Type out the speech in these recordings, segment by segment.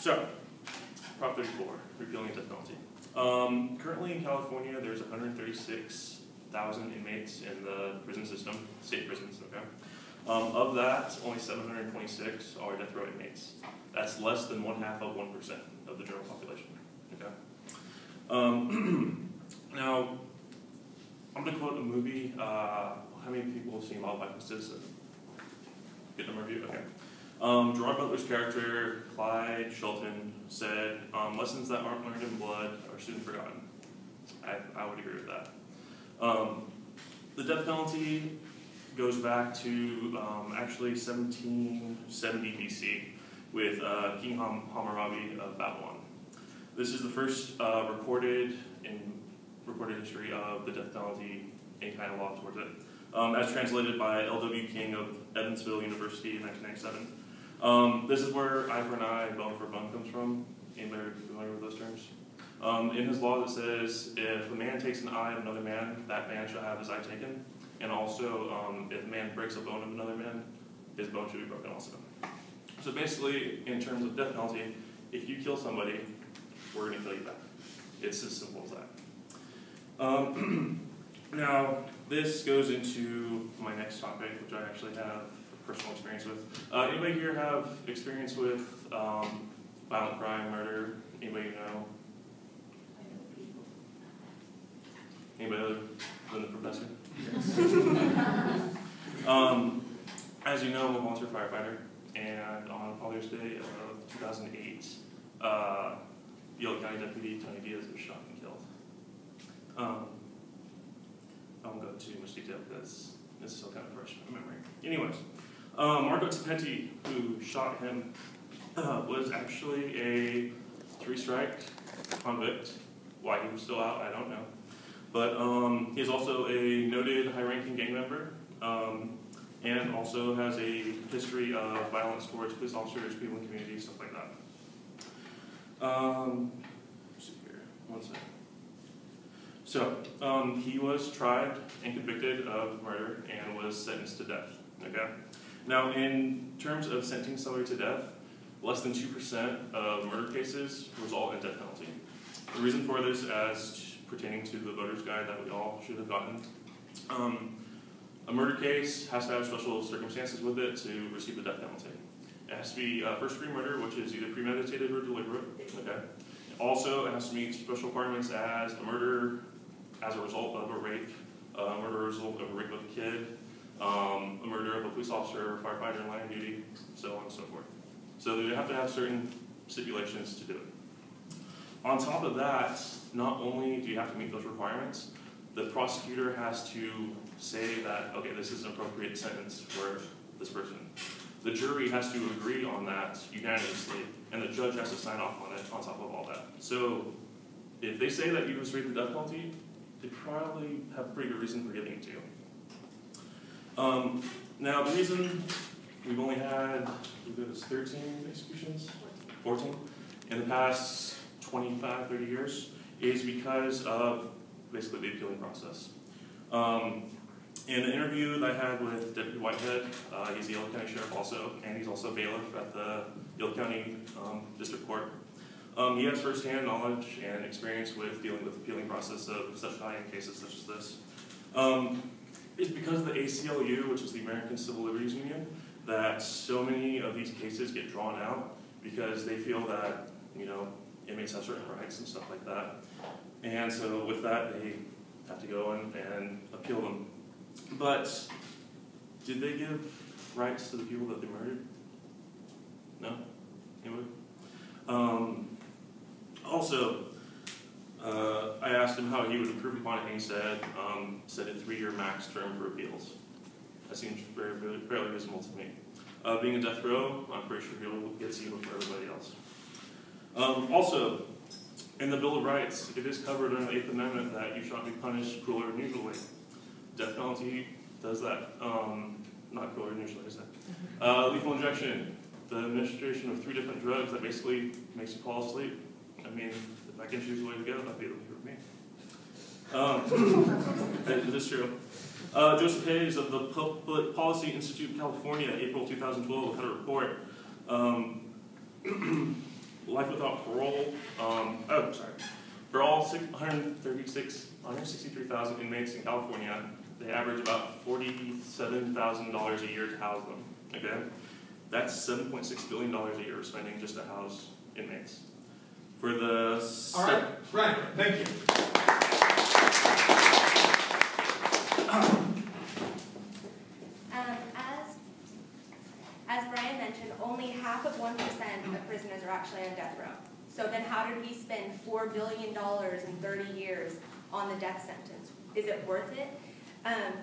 So, Prop 34, repealing the death penalty. Currently in California, there's 136,000 inmates in the prison system, state prisons, okay? Of that, only 726 are death row inmates. That's less than 1/2 of 1% of the general population, okay? Now, I'm going to quote a movie. How many people have seen Law Abiding Citizen? Good number of you? Okay. Gerard Butler's character, Clyde Shelton, said, lessons that aren't learned in blood are soon forgotten. I would agree with that. The death penalty goes back to actually 1770 BC with King Hammurabi of Babylon. This is the first recorded history of the death penalty, any kind of law towards it, as translated by L.W. King of Evansville University in 1997. This is where eye for an eye, bone for bone comes from. Anybody familiar with those terms? In his law it says, if a man takes an eye of another man, that man shall have his eye taken. And also, if a man breaks a bone of another man, his bone should be broken also. So basically, in terms of death penalty, if you kill somebody, we're going to kill you back. It's as simple as that. Now, this goes into my next topic, which I actually have personal experience with. Anybody here have experience with violent crime, murder? Anybody know? Anybody other than the professor? Yes. As you know, I'm a volunteer firefighter, and on Father's Day of 2008, Yolo County Deputy Tony Diaz was shot and killed. I won't go into too much detail because this is still kind of fresh in my memory. Anyways, Marco Tapetti, who shot him, was actually a 3-strike convict. Why he was still out, I don't know. But he's also a noted high-ranking gang member, and also has a history of violence towards police officers, people in the community, stuff like that. Let's see here, one second. So, he was tried and convicted of murder and was sentenced to death, okay? Now, in terms of sentencing somebody to death, less than 2% of murder cases result in death penalty. The reason for this, as pertaining to the voter's guide that we all should have gotten, a murder case has to have special circumstances with it to receive the death penalty. It has to be first-degree murder, which is either premeditated or deliberate, okay? Also, it has to meet special requirements as a murder as a result of a rape, a murder as a result of a rape of a kid, a murder of a police officer or firefighter in line of duty, so on and so forth. So they have to have certain stipulations to do it. On top of that, not only do you have to meet those requirements, the prosecutor has to say that, okay, this is an appropriate sentence for this person. The jury has to agree on that unanimously, and the judge has to sign off on it on top of all that. So if they say that you was rape the death penalty, they probably have a pretty good reason for giving it to you. Now, the reason we've only had 13 executions, 14, in the past 25, 30 years is because of basically the appealing process. In an interview that I had with Deputy Whitehead, he's the Yolo County Sheriff also, and he's also bailiff at the Yolo County District Court. He has firsthand knowledge and experience with dealing with the appealing process of such high-end cases such as this. It's because of the ACLU, which is the American Civil Liberties Union, that so many of these cases get drawn out because they feel that, you know, inmates have certain rights and stuff like that. And so with that, they have to go in and appeal them. But did they give rights to the people that they murdered? No? Anyway? Also, I asked him how he would improve upon it, and he said a 3-year max term for appeals. That seems fairly reasonable to me. Being a death row, I'm pretty sure he'll get seen before everybody else. Also, in the Bill of Rights, it is covered in the 8th Amendment that you shall not be punished cruel or unusually. Death penalty does that. Not cruel or unusually, is it? Lethal injection, the administration of 3 different drugs that basically makes you fall asleep. I mean, if I can choose a way to go, that'd be for me. It is true. Joseph Hayes of the Public Policy Institute of California, April 2012, had a report. Life without parole. For all 163,000 inmates in California, they average about $47,000 a year to house them. Okay, that's $7.6 billion a year spending just to house inmates. For the all right, Brian, thank you. As Brian mentioned, only half of 1% of prisoners are actually on death row. So then how did we spend $4 billion in 30 years on the death sentence? Is it worth it?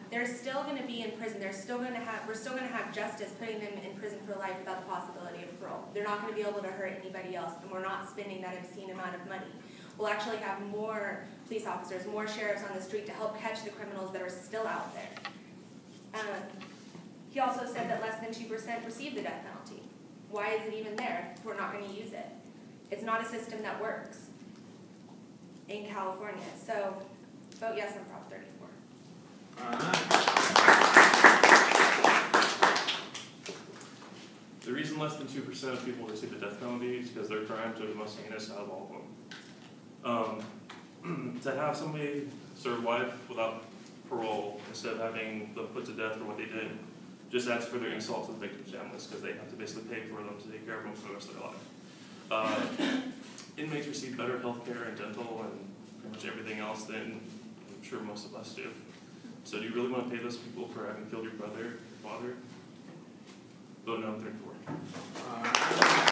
They're still going to be in prison. We're still going to have justice putting them in prison for life without the possibility of parole. They're not going to be able to hurt anybody else, and we're not spending that obscene amount of money. We'll actually have more police officers, more sheriffs on the street to help catch the criminals that are still out there. He also said that less than 2% receive the death penalty. Why is it even there if we're not going to use it? It's not a system that works in California. So vote yes on Prop 34. The reason less than 2% of people receive the death penalty is because their crimes are the most heinous out of all of them. To have somebody serve life without parole instead of having them put to death for what they did just adds further insult to the victims' families because they have to basically pay for them to take care of them for the rest of their life. Inmates receive better health care and dental and pretty much everything else than I'm sure most of us do. So do you really want to pay those people for having killed your brother, your father? Vote no on 34.